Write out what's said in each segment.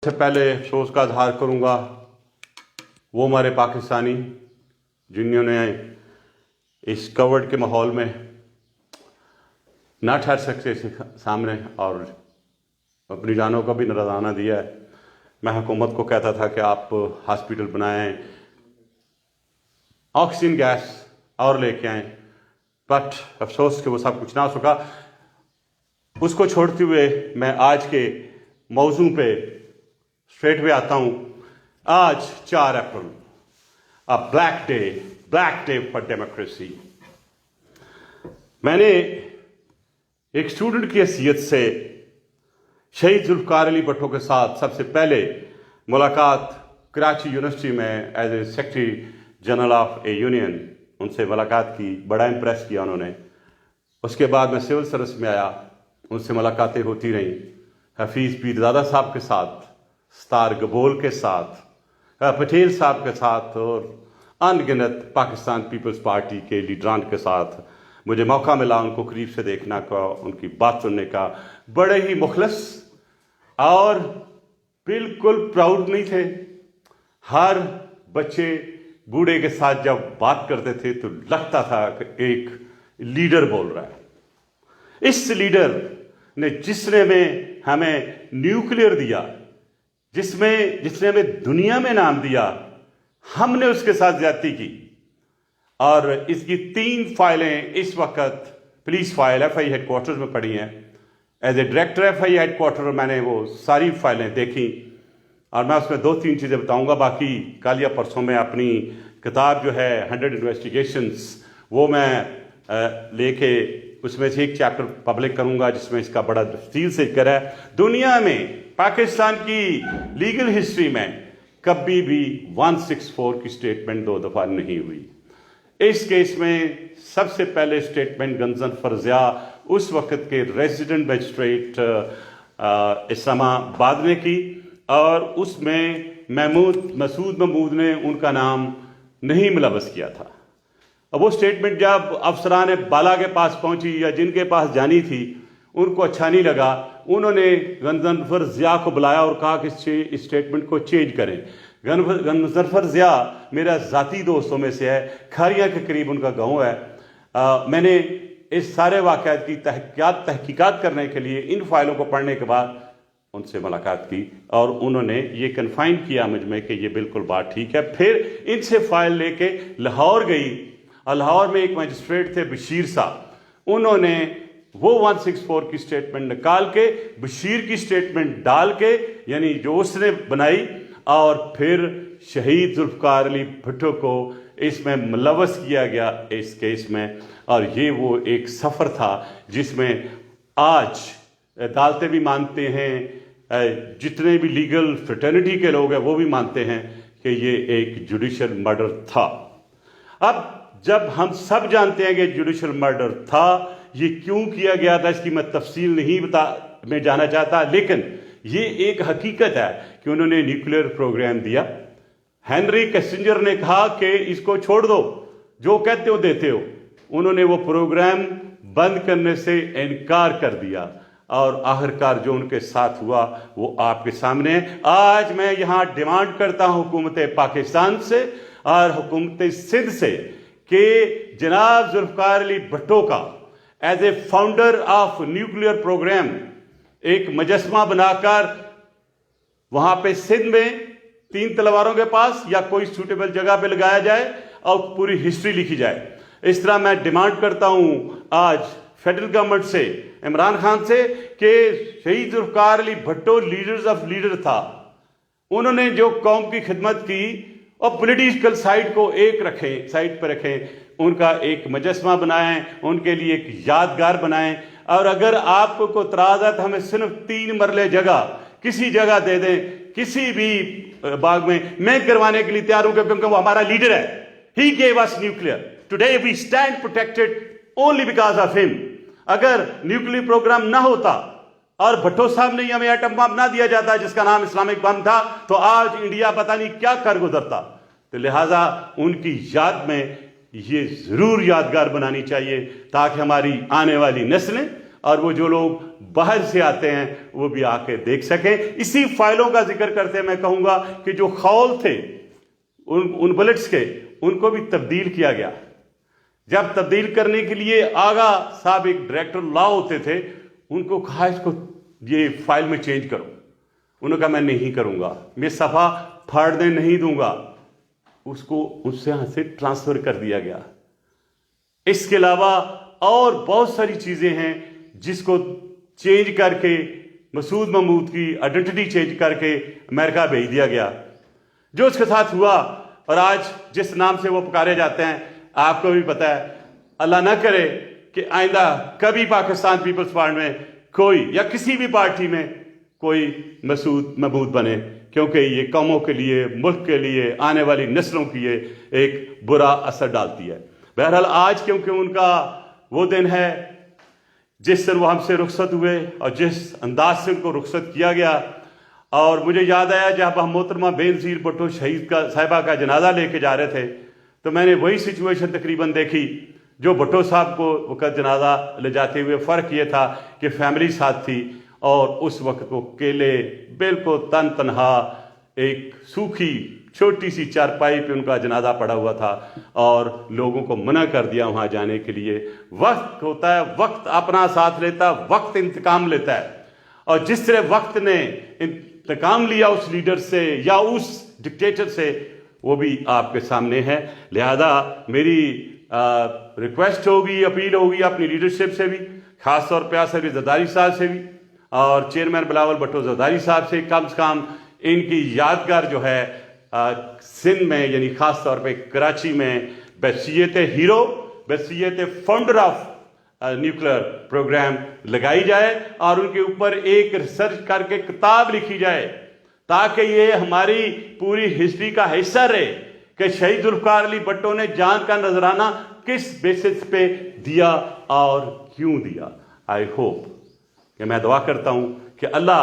से पहले अफसोस का इजहार करूंगा वो हमारे पाकिस्तानी जिन्होंने इस कवर्ड के माहौल में ना ठहर सकते सामने और अपनी जानों का भी नजराना दिया है। मैं हुकूमत को कहता था कि आप हॉस्पिटल बनाएं, ऑक्सीजन गैस और लेके आएं, बट अफसोस कि वो सब कुछ ना हो सका। उसको छोड़ते हुए मैं आज के मौजू पे स्ट्रेट वे आता हूं। आज 4 April, a black day for democracy. मैंने एक स्टूडेंट की हैसियत से शहीद जुल्फ़िकार अली भुट्टो के साथ सबसे पहले मुलाकात कराची यूनिवर्सिटी में as a secretary general of a union उनसे मुलाकात की। बड़ा इम्प्रेस किया उन्होंने। उसके बाद मैं सिविल सर्विस में आया, उनसे मुलाकातें होती रहीं। हफीज़ पीरज़ादा साहब के साथ, सतार गबोल के साथ, पटेल साहब के साथ और अनगिनत पाकिस्तान पीपल्स पार्टी के लीडरान के साथ मुझे मौका मिला उनको करीब से देखने का, उनकी बात सुनने का। बड़े ही मुखलस और बिल्कुल प्राउड नहीं थे। हर बच्चे बूढ़े के साथ जब बात करते थे तो लगता था कि एक लीडर बोल रहा है। इस लीडर ने जिसने में हमें न्यूक्लियर दिया, जिसने हमें दुनिया में नाम दिया, हमने उसके साथ ज्यादती की। और इसकी 3 फाइलें इस वक्त पुलिस फाइल FI हेडक्वार्टर्स में पड़ी हैं। As a director FI headquarter मैंने वो सारी फाइलें देखी और मैं उसमें 2-3 चीज़ें बताऊंगा। बाकी कल या परसों में अपनी किताब जो है 100 इन्वेस्टिगेशंस वो मैं लेके उसमें से एक चैप्टर पब्लिक करूंगा जिसमें इसका बड़ा तफसील से जिक्र है। दुनिया में पाकिस्तान की लीगल हिस्ट्री में कभी भी 164 की स्टेटमेंट 2 दफ़ा नहीं हुई। इस केस में सबसे पहले स्टेटमेंट गंजनफर ज़िया उस वक्त के रेजिडेंट मजिस्ट्रेट इस्लामाबाद ने की और उसमें मसूद महमूद ने उनका नाम नहीं मुलव्वस किया था। अब वो स्टेटमेंट जब अफसरान बाला के पास पहुंची या जिनके पास जानी थी उनको अच्छा नहीं लगा। उन्होंने गंजनफर ज़िया को बुलाया और कहा कि इस स्टेटमेंट को चेंज करें। गंजनफर ज़िया मेरा ज़ाती दोस्तों में से है, खारिया के करीब उनका गांव है। मैंने इस सारे वाक़यात की तहकीकात करने के लिए इन फाइलों को पढ़ने के बाद उनसे मुलाकात की और उन्होंने ये कन्फाइन किया मुझ में कि ये बिल्कुल बात ठीक है। फिर इनसे फाइल लेके लाहौर गई और लाहौर में एक मजिस्ट्रेट थे बशीर साहब, उन्होंने वो 164 की स्टेटमेंट निकाल के बशीर की स्टेटमेंट डाल के यानी जो उसने बनाई और फिर शहीद जुल्फ़िकार अली भुट्टो को इसमें मुलव्वस किया गया इस केस में। और ये वो एक सफ़र था जिसमें आज अदालतें भी मानते हैं, जितने भी लीगल फ्रेटर्निटी के लोग हैं वो भी मानते हैं कि ये एक जुडिशल मर्डर था। अब जब हम सब जानते हैं कि जुडिशल मर्डर था, ये क्यों किया गया था इसकी मैं तफसील नहीं मैं जाना चाहता, लेकिन ये एक हकीकत है कि उन्होंने न्यूक्लियर प्रोग्राम दिया। हेनरी किसिंजर ने कहा कि इसको छोड़ दो, जो कहते हो देते हो। उन्होंने वो प्रोग्राम बंद करने से इनकार कर दिया और आखिरकार जो उनके साथ हुआ वो आपके सामने है। आज मैं यहाँ डिमांड करता हूँ हुकूमत पाकिस्तान से और हुकूमत सिंध से कि जनाब जुल्फ़िकार अली भुट्टो का as a founder of nuclear program एक मजस्मा बनाकर वहां पे सिंध में 3 तलवारों के पास या कोई सूटेबल जगह पे लगाया जाए और पूरी हिस्ट्री लिखी जाए। इस तरह मैं डिमांड करता हूं आज फेडरल गवर्नमेंट से, इमरान खान से, कि शहीद Zulfikar Ali Bhutto leaders of leader था। उन्होंने जो कौम की खिदमत की और पॉलिटिकल साइड को एक रखें, साइड पर रखें, उनका एक मजस्मा बनाएं, उनके लिए एक यादगार बनाएं। और अगर आपको को तराज है तो हमें सिर्फ 3 मरले जगह किसी जगह दे दें, किसी भी बाग में। मैं करवाने के लिए तैयार हूं क्योंकि वो हमारा लीडर है। He gave us nuclear, today we stand protected only because of him. अगर न्यूक्लियर प्रोग्राम ना होता और भुट्टो साहब ने हमें एटम बम ना दिया जाता जिसका नाम इस्लामिक बम था, तो आज इंडिया पता नहीं क्या कर गुजरता। तो लिहाजा उनकी याद में ये जरूर यादगार बनानी चाहिए ताकि हमारी आने वाली नस्लें اور وہ جو لوگ باہر سے آتے ہیں وہ بھی آ کے دیکھ سکیں۔ اسی فائلوں کا ذکر کرتے میں کہوں گا کہ جو خول تھے ان بلٹس کے، ان کو بھی تبدیل کیا گیا۔ جب تبدیل کرنے کے لیے آغا صاحب ایک ڈائریکٹر لا ہوتے تھے، ان کو کہا اس کو یہ فائل میں چینج کرو، انہوں نے کہا میں نہیں کروں گا، میں صفحہ پھاڑنے نہیں دوں گا، اس کو اس سے یہاں سے ٹرانسفر کر دیا گیا۔ اس کے علاوہ اور بہت ساری چیزیں ہیں جس کو چینج کر کے مسعود محمود کی آئیڈینٹی چینج کر کے امریکہ بھیج دیا گیا۔ جو اس کے ساتھ ہوا اور آج جس نام سے وہ پکارے جاتے ہیں آپ کو بھی پتہ ہے، اللہ نہ کرے کہ آئندہ کبھی پاکستان پیپلز پارٹی میں کوئی یا کسی بھی پارٹی میں کوئی مسعود محمود بنے، کیونکہ یہ قوموں کے لیے، ملک کے لیے، آنے والی نسلوں کی یہ ایک برا اثر ڈالتی ہے۔ بہرحال آج کیونکہ ان کا وہ دن ہے جس دن وہ ہم سے رخصت ہوئے اور جس انداز سے ان کو رخصت کیا گیا، اور مجھے یاد آیا جب ہم محترمہ بے نظیر بھٹو شہید صاحبہ کا جنازہ لے کے جا رہے تھے تو میں نے وہی سچویشن تقریباً دیکھی جو بھٹو صاحب کو وقت جنازہ لے جاتے ہوئے۔ فرق یہ تھا کہ فیملی ساتھ تھی اور اس وقت وہ اکیلے بالکل تنہا ایک سوکھی چھوٹی سی چارپائی پہ ان کا جنازہ پڑا ہوا تھا اور لوگوں کو منع کر دیا وہاں جانے کے لیے۔ وقت ہوتا ہے، وقت اپنا ساتھ لیتا ہے، وقت انتقام لیتا ہے، اور جس طرح وقت نے انتقام لیا اس لیڈر سے یا اس ڈکٹیٹر سے، وہ بھی آپ کے سامنے ہے۔ لہذا میری ریکویسٹ ہوگی، اپیل ہوگی اپنی لیڈرشپ سے بھی، خاص طور پہ آصف علی زرداری صاحب سے بھی اور چیئرمین بلاول بھٹو زرداری صاحب سے، کم ان کی یادگار جو ہے سندھ میں یعنی خاص طور پہ کراچی میں بحیثیت ہیرو، بحیثیت فاؤنڈر آف نیوکلیر پروگرام لگائی جائے اور ان کے اوپر ایک ریسرچ کر کے کتاب لکھی جائے تاکہ یہ ہماری پوری ہسٹری کا حصہ رہے کہ شہید ذوالفقار علی بھٹو نے جان کا نذرانہ کس بیسس پہ دیا اور کیوں دیا۔ آئی ہوپ کہ میں دعا کرتا ہوں کہ اللہ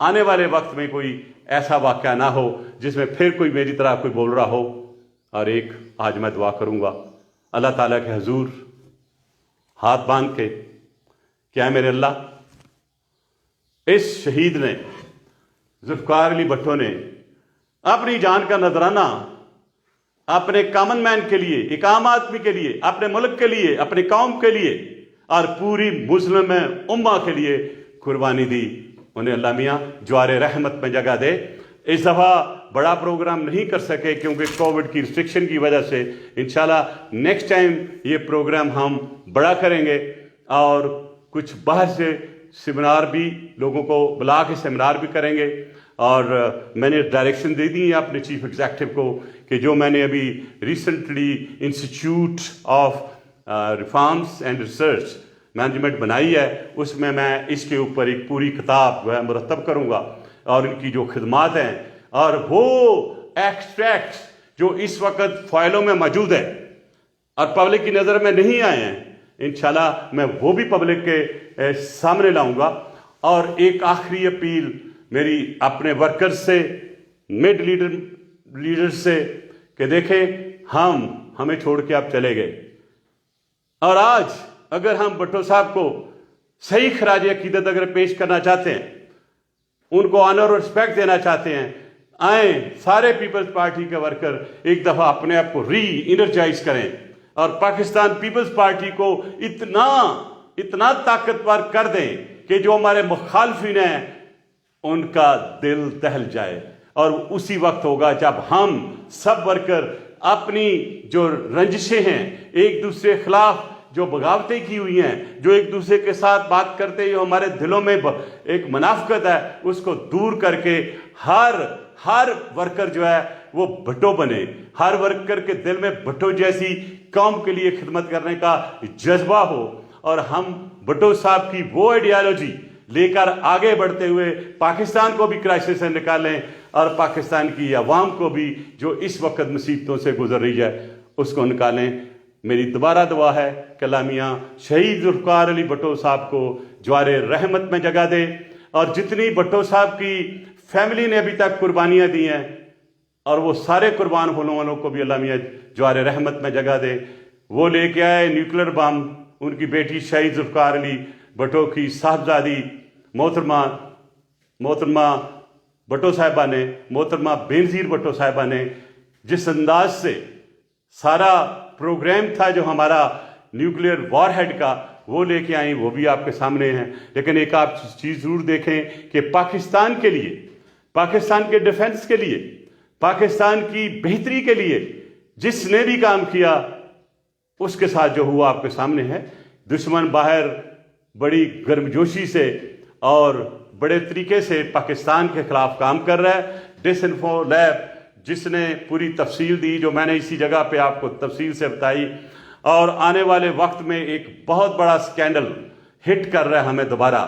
آنے والے وقت میں کوئی ایسا واقعہ نہ ہو جس میں پھر کوئی میری طرح کوئی بول رہا ہو۔ اور ایک آج میں دعا کروں گا اللہ تعالیٰ کے حضور ہاتھ باندھ کے کہ اے میرے اللہ، اس شہید نے، ذوالفقار علی بھٹو نے اپنی جان کا نذرانہ اپنے کامن مین کے لیے، ایک عام آدمی کے لیے، اپنے ملک کے لیے، اپنی قوم کے لیے اور پوری مسلم امہ کے لیے قربانی دی۔ انہیں اللہ میاں جوار رحمت میں جگہ دے۔ اس دفعہ بڑا پروگرام نہیں کر سکے کیونکہ کووڈ کی ریسٹرکشن کی وجہ سے، انشاءاللہ نیکسٹ ٹائم یہ پروگرام ہم بڑا کریں گے اور کچھ باہر سے سیمینار بھی لوگوں کو بلا کے سیمینار بھی کریں گے۔ اور میں نے ڈائریکشن دے دی ہے اپنے چیف ایگزیکٹو کو کہ جو میں نے ابھی recently institute of reforms and research management بنائی ہے، اس میں اس کے اوپر ایک پوری کتاب مرتب کروں گا اور ان کی جو خدمات ہیں اور وہ ایکسٹریکٹس جو اس وقت فائلوں میں موجود ہیں اور پبلک کی نظر میں نہیں آئے ہیں، انشاءاللہ میں وہ بھی پبلک کے سامنے لاؤں گا۔ اور ایک آخری اپیل میری اپنے ورکرز سے، مڈ لیڈرز سے کہ دیکھیں ہمیں چھوڑ کے آپ چلے گئے، اور آج اگر ہم بھٹو صاحب کو صحیح خراج عقیدت اگر پیش کرنا چاہتے ہیں، ان کو آنر اور رسپیکٹ دینا چاہتے ہیں، آئیں سارے پیپلز پارٹی کے ورکر ایک دفعہ اپنے آپ کو ری انرجائز کریں اور پاکستان پیپلز پارٹی کو اتنا طاقتور کر دیں کہ جو ہمارے مخالفین ہیں ان کا دل دہل جائے۔ اور اسی وقت ہوگا جب ہم سب ورکر اپنی جو رنجشیں ہیں، ایک دوسرے خلاف جو بغاوتیں کی ہوئی ہیں، جو ایک دوسرے کے ساتھ بات کرتے جو ہمارے دلوں میں ایک منافقت ہے، اس کو دور کر کے ہر ورکر جو ہے وہ بھٹو بنے، ہر ورکر کے دل میں بھٹو جیسی قوم کے لیے خدمت کرنے کا جذبہ ہو، اور ہم بھٹو صاحب کی وہ آئیڈیالوجی لے کر آگے بڑھتے ہوئے پاکستان کو بھی کرائسس سے نکالیں اور پاکستان کی عوام کو بھی جو اس وقت مصیبتوں سے گزر رہی ہے اس کو نکالیں۔ میری دوبارہ دعا ہے کہ اللہ میاں شہید ذوالفقار علی بھٹو صاحب کو جوار رحمت میں جگہ دے، اور جتنی بھٹو صاحب کی فیملی نے ابھی تک قربانیاں دی ہیں اور وہ سارے قربان ہونے والوں کو بھی اللہ میاں جوار رحمت میں جگہ دے۔ وہ لے کے آئے نیوکلیر بم، ان کی بیٹی شہید ذوالفقار علی भुट्टो की साहबजादी मोहतरमा भुट्टो साहिबा ने, मोहतरमा बेनज़ीर भुट्टो साहिबा ने जिस अंदाज से सारा प्रोग्राम था जो हमारा न्यूक्लियर वॉरहेड का, वो लेके आई, वो भी आपके सामने है। लेकिन एक आप चीज़ ज़रूर देखें कि पाकिस्तान के लिए, पाकिस्तान के डिफेंस के लिए, पाकिस्तान की बेहतरी के लिए जिसने भी काम किया उसके साथ जो हुआ आपके सामने है। दुश्मन बाहर बड़ी गर्मजोशी से और बड़े तरीके से पाकिस्तान के खिलाफ काम कर रहा है। डिसइंफो लैब जिसने पूरी तफसील दी, जो मैंने इसी जगह पे आपको तफसील से बताई, और आने वाले वक्त में एक बहुत बड़ा स्कैंडल हिट कर रहा है हमें दोबारा,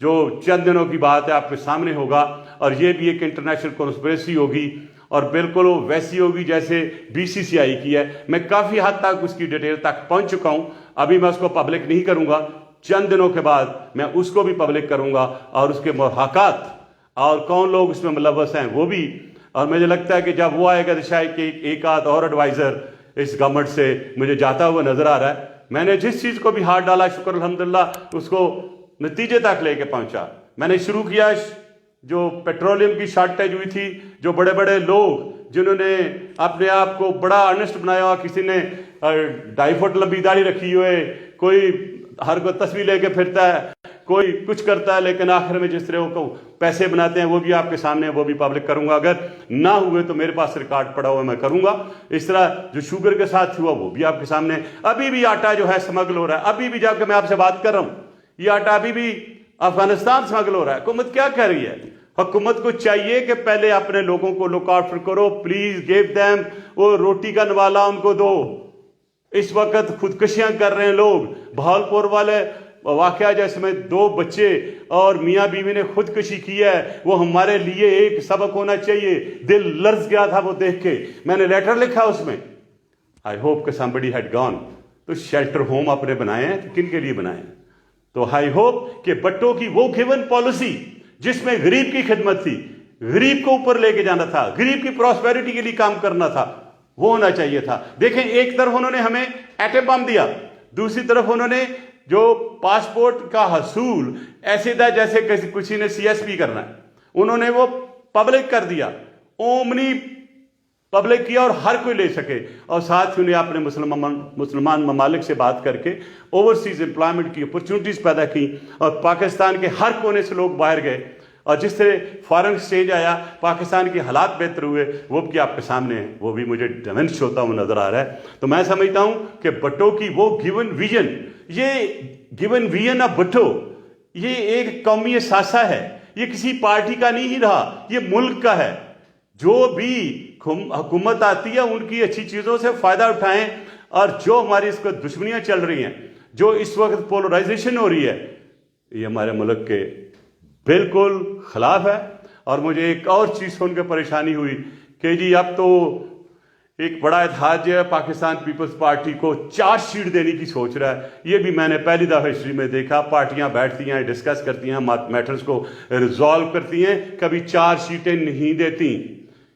जो चंद दिनों की बात है, आपके सामने होगा। और ये भी एक इंटरनेशनल कॉन्स्पिरेसी होगी और बिल्कुल वो वैसी होगी जैसे बीसीसीआई की है। मैं काफ़ी हद तक उसकी डिटेल तक पहुंच चुका हूं, अभी मैं उसको पब्लिक नहीं करूंगा, चंद दिनों के बाद मैं उसको भी पब्लिक करूंगा और उसके मुहाकात और कौन लोग उसमें मुलव्वस हैं वो भी। और मुझे लगता है कि जब वो आएगा तो शायद कि एक आध और एडवाइज़र इस गवर्नमेंट से मुझे जाता हुआ नज़र आ रहा है। मैंने जिस चीज़ को भी हाथ डाला, शुक्र अल्हम्दुलिल्लाह उसको नतीजे तक लेके पहुंचा। मैंने शुरू किया जो पेट्रोलियम की शॉर्टेज हुई थी, जो बड़े बड़े लोग जिन्होंने अपने आप को बड़ा अर्नेस्ट बनाया हुआ, किसी ने 2.5 फुट लंबी दाढ़ी रखी हुए, कोई हर कोई तस्वीर लेके फिरता है, कोई कुछ करता है, लेकिन आखिर में जिस तरह को पैसे बनाते हैं वो भी आपके सामने है, वो भी पब्लिक करूंगा। अगर ना हुए तो मेरे पास रिकॉर्ड पड़ा हुआ मैं करूंगा। इस तरह जो शुगर के साथ हुआ वो भी आपके सामने। अभी भी आटा जो है स्मगल हो रहा है, अभी भी जाकर मैं आपसे बात कर रहा हूं, ये आटा अभी भी अफगानिस्तान स्मगल हो रहा है। हुकूमत क्या कर रही है? हुकूमत को चाहिए कि पहले अपने लोगों को लुक आउट करो, प्लीज गिव देम, वो रोटी का नवाला उनको दो। इस वक्त खुदकुशियां कर रहे हैं लोग। बहावलपुर वाले वाकया जिसमें 2 बच्चे और मियाँ बीवी ने खुदकुशी की है, वो हमारे लिए एक सबक होना चाहिए। दिल लर्ज गया था वो देख के। मैंने लेटर लिखा उसमें, आई होप कि समबडी हैड गॉन। तो शेल्टर होम अपने बनाए हैं, तो किन के लिए बनाए हैं? तो आई होप कि भुट्टो की वो गिवन पॉलिसी जिसमें गरीब की खिदमत थी, गरीब को ऊपर लेके जाना था, गरीब की प्रॉस्पेरिटी के लिए काम करना था, वो होना चाहिए था। देखें, एक तरफ उन्होंने हमें एटम बम दिया, दूसरी तरफ उन्होंने जो पासपोर्ट का हसूल ऐसे था जैसे किसी ने सीएसपी करना है, उन्होंने वो पब्लिक कर दिया, ओमनी पब्लिक किया और हर कोई ले सके। और साथ ही उन्हें अपने मुसलमान ममालिक से बात करके ओवरसीज एम्प्लॉयमेंट की अपॉर्चुनिटीज पैदा की और पाकिस्तान के हर कोने से लोग बाहर गए। और जिस तरह फॉरेन स्टेज आया, पाकिस्तान के हालात बेहतर हुए, वो भी आपके सामने है, वो भी मुझे डिमेंश होता हुआ नजर आ रहा है। तो मैं समझता हूं कि भुट्टो की वो गिवन विजन, ये गिवन विजन ऑफ भुट्टो, ये एक कौमी सासा है, ये किसी पार्टी का नहीं रहा, ये मुल्क का है। जो भी हुकूमत आती है उनकी अच्छी चीज़ों से फ़ायदा उठाएं, और जो हमारी इसको दुश्मनियां चल रही हैं, जो इस वक्त पोलराइजेशन हो रही है, ये हमारे मुल्क के बिल्कुल खिलाफ है। और मुझे एक और चीज़ सुन के परेशानी हुई कि जी अब तो एक बड़ा इतिहाद जो है पाकिस्तान पीपल्स पार्टी को चार्जशीट देने की सोच रहा है। ये भी मैंने पहली दफ़ा हिस्ट्री में देखा। पार्टियां बैठती हैं, डिस्कस करती हैं, मैटर्स को रिजॉल्व करती हैं, कभी चार्जशीटें नहीं देती,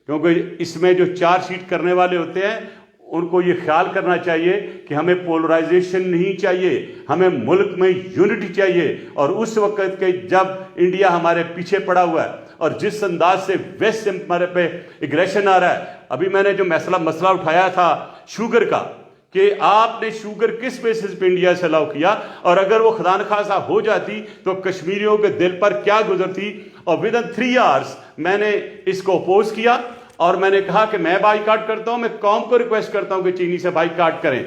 क्योंकि इसमें जो चार्जशीट करने वाले होते हैं उनको ये ख्याल करना चाहिए कि हमें पोलराइजेशन नहीं चाहिए, हमें मुल्क में यूनिटी चाहिए। और उस वक्त के जब इंडिया हमारे पीछे पड़ा हुआ है और जिस अंदाज से वेस्ट से हमारे पे एग्रेशन आ रहा है, अभी मैंने जो मसला उठाया था शुगर का, कि आपने शुगर किस बेसिस पे इंडिया से अलाउ किया, और अगर वो खुदा न खासा हो जाती तो कश्मीरियों के दिल पर क्या गुजरती। और विद इन 3 आवर्स मैंने इसको अपोज किया और मैंने कहा कि मैं बाइकाट करता हूं, मैं कौम को रिक्वेस्ट करता हूं कि चीनी से बाइकाट करें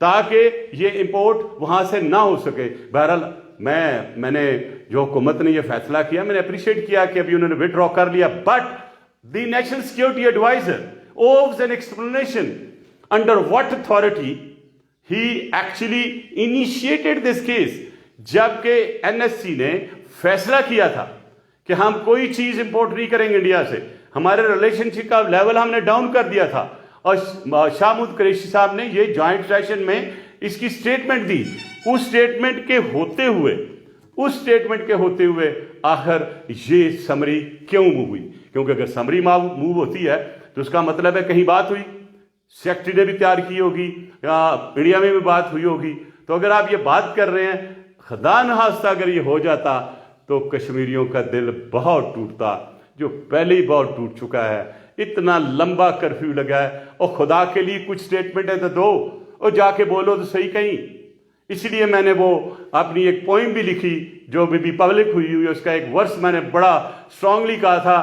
ताकि ये इंपोर्ट वहां से ना हो सके। बहरहाल मैंने जो हुकूमत ने ये फैसला किया, मैंने अप्रिशिएट किया कि अभी उन्होंने विड्रॉ कर लिया, but the national security adviser owes an explanation under what authority he actually initiated this case. जबकि एनएससी ने फैसला किया था कि हम कोई चीज इंपोर्ट नहीं करेंगे इंडिया से, हमारे रिलेशनशिप का लेवल हमने डाउन कर दिया था। और शाह महमूद कुरैशी साहब ने ये जॉइंट सेशन में इसकी स्टेटमेंट दी। उस स्टेटमेंट के होते हुए आखिर ये समरी क्यों मूव हुई? क्योंकि अगर समरी मूव होती है तो उसका मतलब है कहीं बात हुई, सेक्रेटरी ने भी तैयार की होगी या इंडिया में भी बात हुई होगी। तो अगर आप ये बात कर रहे हैं, खुदा न खास्ता अगर ये हो जाता तो कश्मीरियों का दिल बहुत टूटता, जो पहले ही बहुत टूट चुका है। इतना लंबा कर्फ्यू लगा है, और खुदा के लिए कुछ स्टेटमेंट है तो दो, और जाके बोलो तो सही कहीं। इसलिए मैंने वो अपनी एक पोइम भी लिखी जो भी पब्लिक हुई, उसका एक वर्स मैंने बड़ा स्ट्रांगली कहा था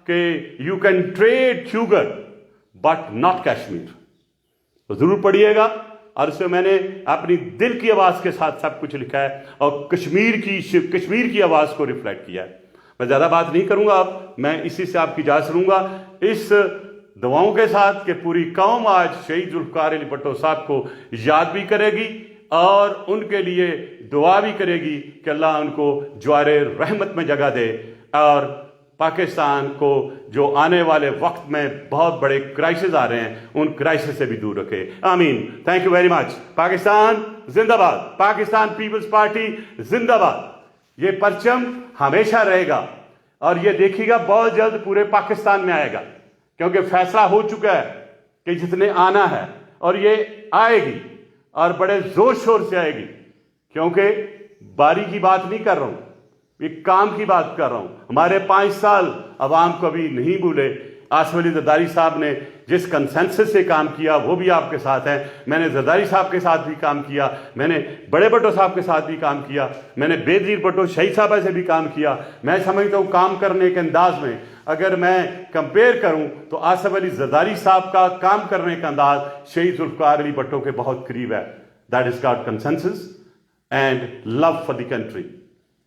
कि you can trade sugar but not Kashmir. तो ज़रूर पढ़िएगा, और उसमें मैंने अपनी दिल की आवाज़ के साथ सब कुछ लिखा है, और कश्मीर की आवाज़ को रिफ्लेक्ट किया है। मैं ज़्यादा बात नहीं करूँगा, अब मैं इसी से आपकी इजाज़त लूँगा, इस दुआओं के साथ कि पूरी कौम आज शहीद जुल्फ़िकार अली भुट्टो साहब को याद भी करेगी और उनके लिए दुआ भी करेगी कि अल्लाह उनको ज्वारे रहमत में जगह दे, और पाकिस्तान को जो आने वाले वक्त में बहुत बड़े क्राइसिस आ रहे हैं उन क्राइसिस से भी दूर रखे। आमीन। Thank you very much. Pakistan जिंदाबाद, पाकिस्तान पीपल्स पार्टी जिंदाबाद। ये परचम हमेशा रहेगा, और ये देखिएगा बहुत जल्द पूरे पाकिस्तान में आएगा, क्योंकि फैसला हो चुका है कि जितने आना है, और ये आएगी और बड़े जोर शोर से आएगी, क्योंकि बारी की बात नहीं कर रहा हूं, एक काम की बात कर रहा हूं। हमारे 5 साल अवाम कभी नहीं भूले। आसिफ अली जरदारी साहब ने जिस कंसेंसस से काम किया वो भी आपके साथ है। मैंने जरदारी साहब के साथ भी काम किया, मैंने बड़े भुट्टो साहब के साथ भी काम किया, मैंने बेनज़ीर भुट्टो शहीद साहब से भी काम किया। मैं समझता हूँ काम करने के अंदाज में अगर मैं कंपेयर करूँ तो आसिफ अली जरदारी साहब का काम करने का अंदाज शहीद जुल्फ़िकार अली भुट्टो के बहुत करीब है। That is got consensus and love for the country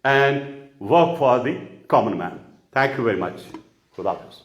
and work for the common man. Thank you very much. Khuda Hafiz.